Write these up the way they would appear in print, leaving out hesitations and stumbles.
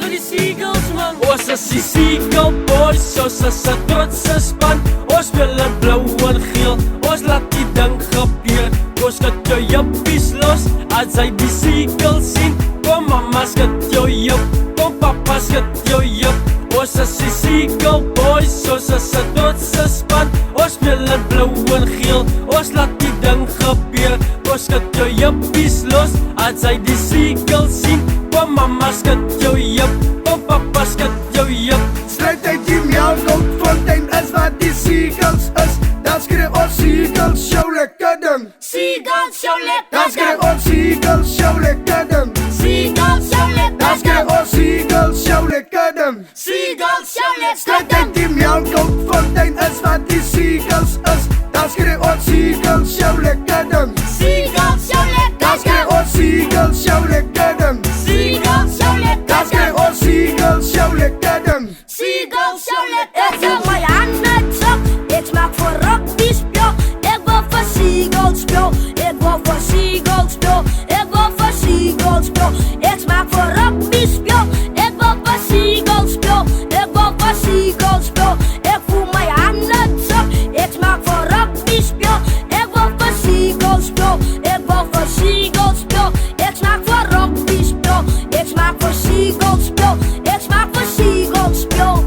vir die Seagulls man. Ons is die Seagull boys, ons is 'n trotse span. Ons speel in blou en geel, ons laat die ding gebeur. Ons skud jou juppies los, as hy die Seagulls sien. Kom mama skud jou jup, kom papa skud jou jup. Ons is die Seagull boys, ons is 'n trotse span. Ons speel in blou en geel, ons laat die ding gebeur. Ons skud jou juppies los, as hy die Seagulls sien. Kom mama skud jou jup, kom papa skud jou jup. Stryd uit die Melkfontein is wat die Seagulls is. Dan skree ons Seagulls show lekker ding. Seagulls show Dan lekker skree ding. ons Seagulls show lekker ding. Seagulls show Dan lekker skree ding. ons Seagulls show lekker ding. Seagulls show lekker Stryd ding. uit die Melkfontein is wat die Seagulls is. Dan skree ons Seagulls show lekker ding. Seagulls show Dan lekker skree ding. ons Seagulls show lekker ding. Seagulls show Dan lekker skree ding. ons Seagulls show lekker ding. Seagulls show lekker Ek voel ding. my handen zak, ek smaak voor rugby speel. Ek wil vir Seagulls speel, ek wil vir Seagulls speel. Ek wil vir Seagulls speel, ek smaak voor rugby speel. Ek wil vir Seagulls speel, ek wil vir Seagulls speel. Ek voel my handen zak, ek smaak voor rugby speel. Ek wil vir Seagulls speel, ek wil vir Seagulls speel. Ek smaak voor rugby speel, ek smaak voor Seagulls speel. Ek smaak voor Seagulls speel.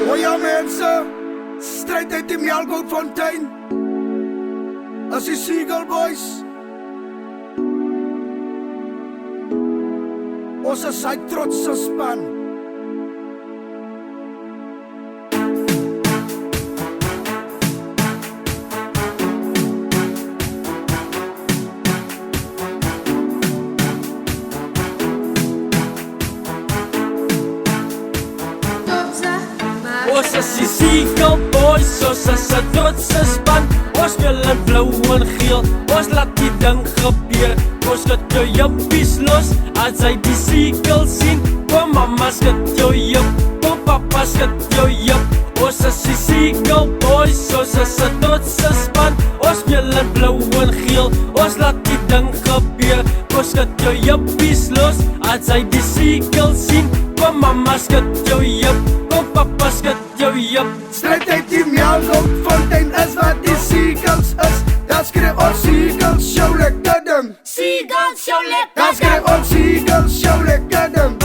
O ja mense, stryd uit die Melkfontein. As die Seagull boys. Ons is sy trotse span. Ons is die Seagull boys, ons is 'n trotse span. Ons speel in blou en geel, ons laat die ding gebeur. Ons skud jou juppies los, as hy die Seagulls sien. Kom mama skud jou jup, kom papa skud jou jup. Ons is die Seagull boys, ons is 'n trotse span. Ons speel in blou en geel, ons laat die ding gebeur. Ons skud jou juppies los, as hy die Seagulls sien. Kom mama skud jou jup, kom papa skud jou jup. Stryd uit die Melkfontein is wat die Seagulls is. Dan skree ons Seagulls show lekker ding. Seagulls show Dan lekker skree ding. ons Seagulls show lekker ding.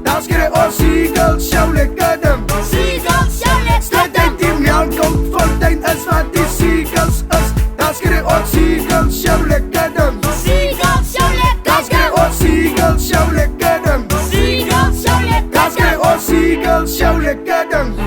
Dan skree ons Seagulls show lekker ding. Seagulls show lekker Stryd ding. uit die Melkfontein is wat die Seagulls is. Dan skree ons Seagulls show lekker ding. Seagulls show Dan lekker skree ding. ons Seagulls show lekker ding. Seagulls show Dan lekker skree ding. ons Seagulls show lekker ding.